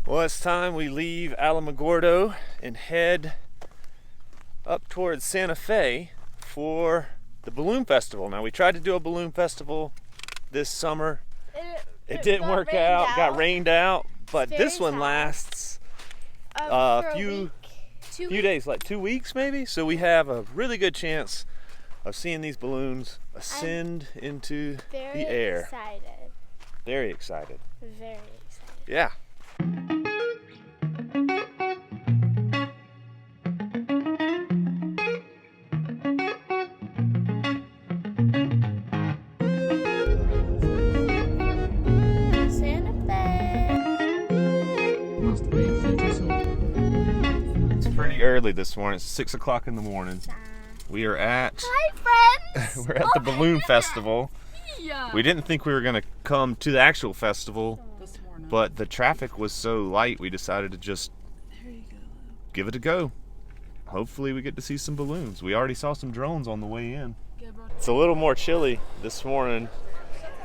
Well, it's time we leave Alamogordo and head up towards Santa Fe for the Balloon Festival. Now, we tried to do a balloon festival this summer. It didn't work out, got rained out, but this one lasts a few days, like 2 weeks maybe. So we have a really good chance of seeing these balloons ascend into the air. Very excited. Very excited. Yeah. It's pretty early this morning. It's 6 o'clock in the morning. We are at friends. we're at the Balloon Festival. Yeah. We didn't think we were gonna come to the actual festival, but the traffic was so light we decided to just give it a go. Hopefully we get to see some balloons. We already saw some drones on the way in. It's a little more chilly this morning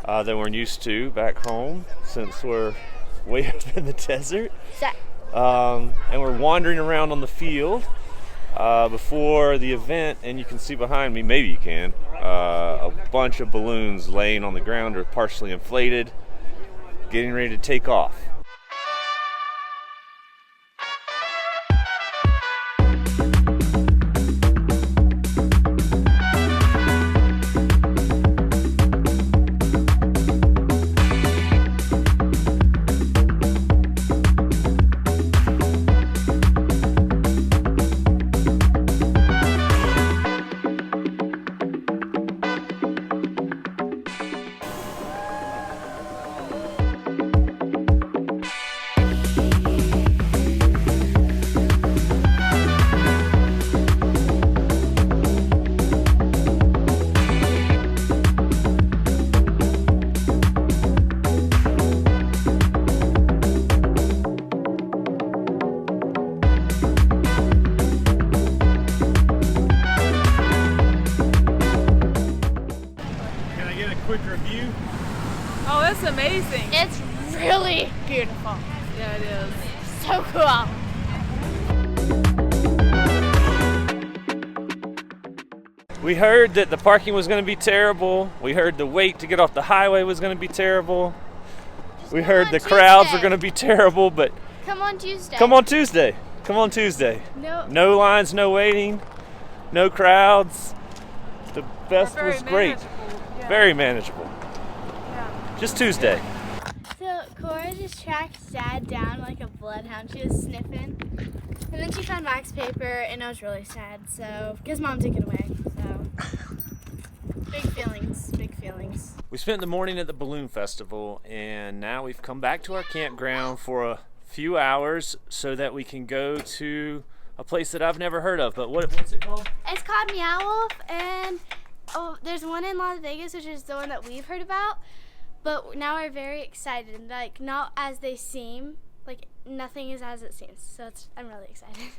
than we're used to back home, since we're way up in the desert. And we're wandering around on the field before the event, and you can see behind me, maybe you can, a bunch of balloons laying on the ground or partially inflated, getting ready to take off. Quick review. Oh, it's amazing. It's really beautiful. Yeah, it is. So cool. We heard that the parking was going to be terrible. We heard the wait to get off the highway was going to be terrible. We heard the crowds were going to be terrible, but come on Tuesday. Come on Tuesday. Come on Tuesday. No lines, no waiting, no crowds. The fest was great. Yeah. Very manageable. Yeah. Just Tuesday. So Cora just tracked Dad down like a bloodhound. She was sniffing, and then she found wax paper, and I was really sad. So because Mom took it away. So big feelings, big feelings. We spent the morning at the Balloon Festival, and now we've come back to our campground for a few hours so that we can go to a place that I've never heard of. But what's it called? It's called Meow Wolf, and there's one in Las Vegas, which is the one that we've heard about. But now we're very excited. Like, not as they seem. Like, nothing is as it seems. So I'm really excited.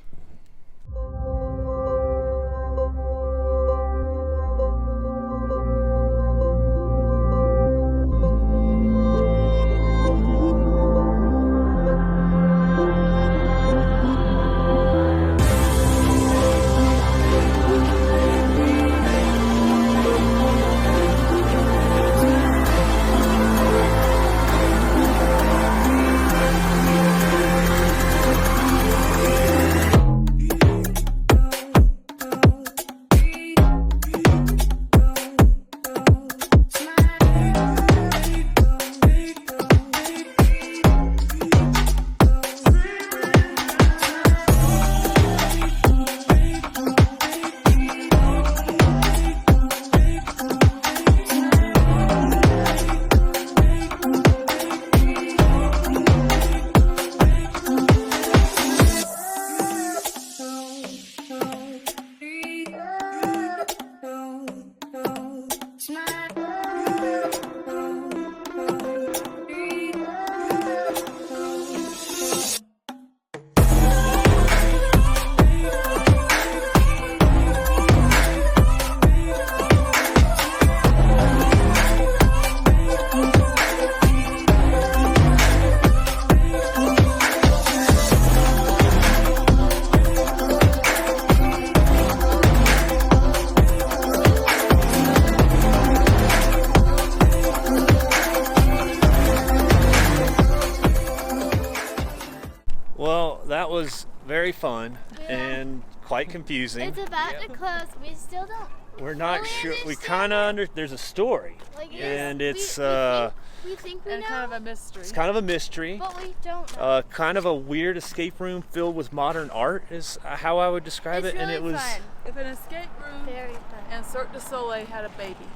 Well, that was very fun and quite confusing. It's about to close. We still don't. We're not fully sure. We understand kind of there's a story, Like, and we it's think we And know, kind of a mystery. it's kind of a mystery. but we don't know. Kind of a weird escape room filled with modern art is how I would describe It's it, and really it was. fun. If an escape room Very fun. and Cirque du Soleil had a baby,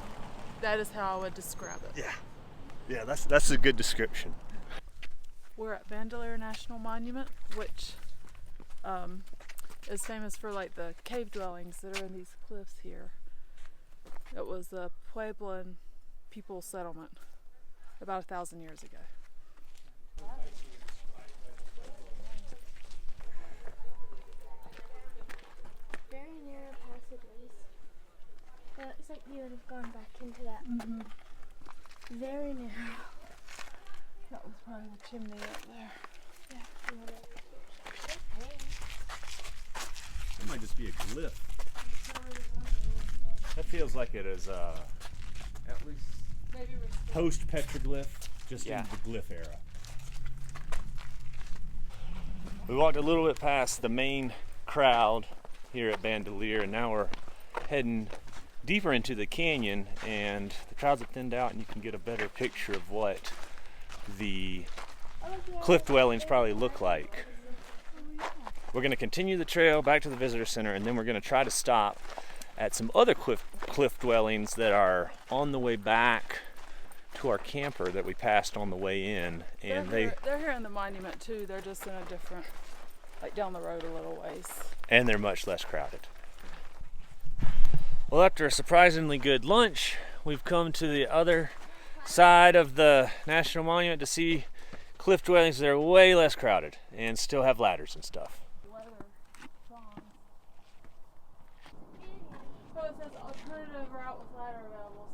that is how I would describe it. Yeah, that's a good description. We're at Bandelier National Monument, which is famous for like the cave dwellings that are in these cliffs here. It was a Puebloan people settlement about 1,000 years ago. Very narrow passageways. It looks like you would have gone back into that. Very narrow. That was probably the chimney up there. That might just be a glyph. That feels like it is at least Maybe we're post petroglyph, just Yeah. in the glyph era. We walked a little bit past the main crowd here at Bandelier, and now we're heading deeper into the canyon, and the crowds have thinned out, and you can get a better picture of what the cliff dwellings probably look like. We're going to continue the trail back to the visitor center, and then we're going to try to stop at some other cliff dwellings that are on the way back to our camper that we passed on the way in. And they're here in the monument too. They're just in a different, like down the road a little ways. and they're much less crowded. Well, after a surprisingly good lunch, we've come to the other side of the National Monument to see cliff dwellings that are way less crowded and still have ladders and stuff. So it says alternative route with ladder available.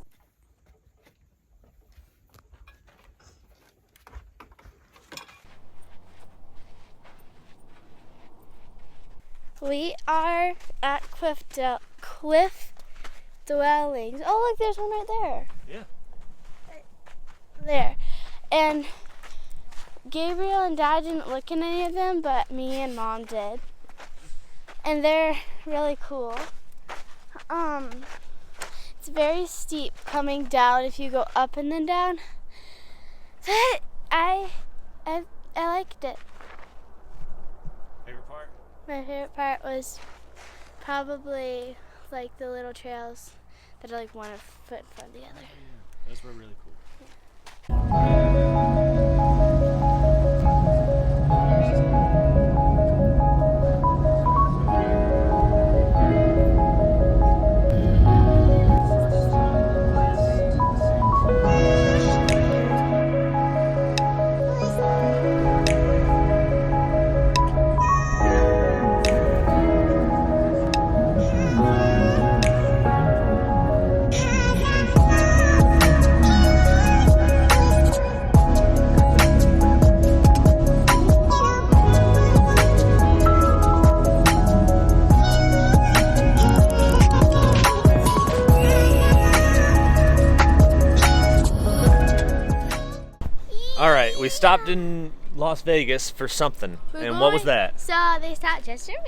We are at cliff dwellings. Oh, look, there's one right there. Yeah. There. And Gabriel and Dad didn't look in any of them, but me and Mom did. And they're really cool. It's very steep coming down if you go up and then down. But I liked it. Favorite part? My favorite part was probably like the little trails that are like one foot in front of the other. Those were really cool. All right, we stopped in Las Vegas for something. And what was that? So they stopped just for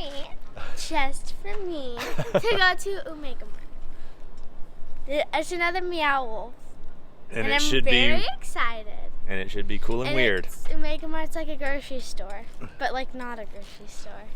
me, to go to Omega Mart. It's another Meow Wolf, and I'm very excited. And it should be cool and weird. Omega Mart's like a grocery store, but like not a grocery store.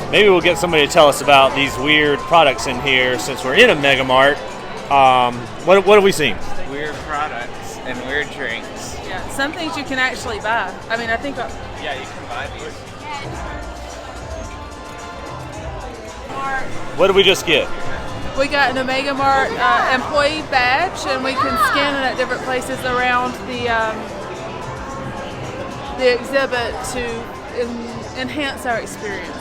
Maybe we'll get somebody to tell us about these weird products in here since we're in Omega Mart. What have we seen? Weird products and weird drinks. Yeah, some things you can actually buy. I mean, I think Yeah, you can buy these. What did we just get? we got an Omega Mart employee badge, and we can scan it at different places around the exhibit to enhance our experience.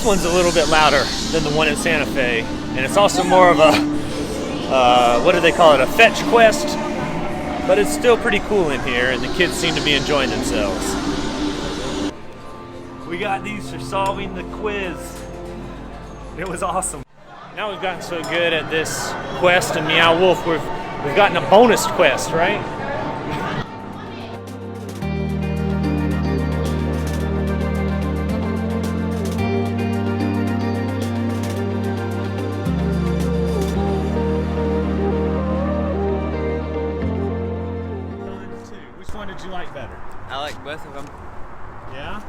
one's a little bit louder than the one in Santa Fe, and it's also more of a, what do they call it, a fetch quest, but it's still pretty cool in here, and the kids seem to be enjoying themselves. We got these for solving the quiz. It was awesome. Now we've gotten so good at this quest in Meow Wolf, we've gotten a bonus quest, right? Which one did you like better? I like both of them. Yeah?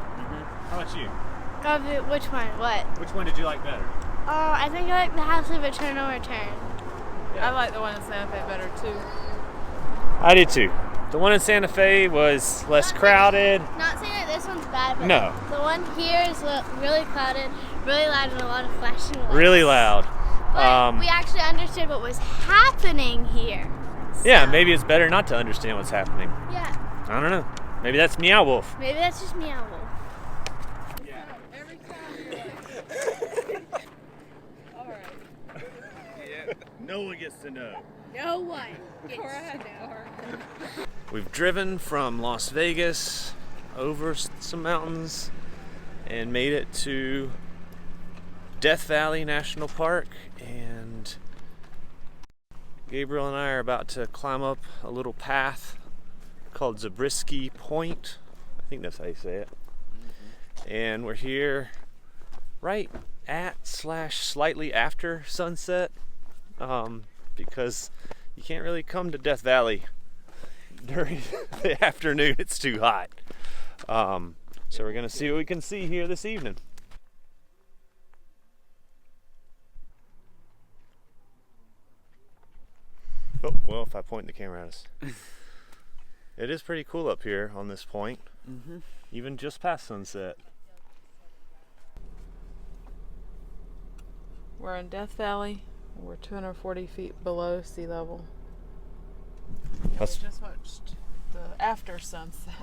How about you? Which one? What? Which one did you like better? Oh, I think I like the House of Eternal Return. I like the one in Santa Fe better too. I did too. The one in Santa Fe was less crowded. Not saying that this one's bad, but No. the one here is really crowded, really loud, and a lot of flashing lights. Really loud. But we actually understood what was happening here. Yeah, So, maybe it's better not to understand what's happening. Yeah, I don't know. Maybe that's Meow Wolf. maybe that's just Meow Wolf. Every time you're like, all right. No one gets to know. No one. Before I had car. We've driven from Las Vegas over some mountains and made it to Death Valley National Park, and Gabriel and I are about to climb up a little path called Zabriskie Point. I think that's how you say it. And we're here right at / slightly after sunset, because you can't really come to Death Valley during the afternoon. It's too hot. So we're gonna see what we can see here this evening. Oh, well, if I point the camera at us. It is pretty cool up here on this point, even just past sunset. We're in Death Valley. We're 240 feet below sea level. We How's- just watched the after sunset.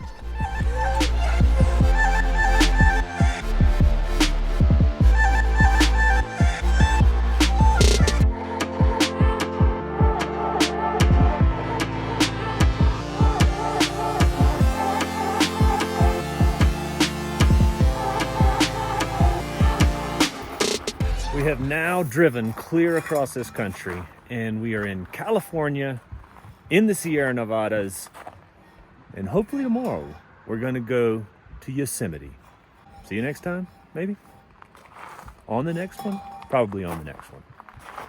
We have now driven clear across this country, and we are in California, in the Sierra Nevadas, and hopefully tomorrow we're going to go to Yosemite. See you next time, maybe? On the next one? Probably on the next one.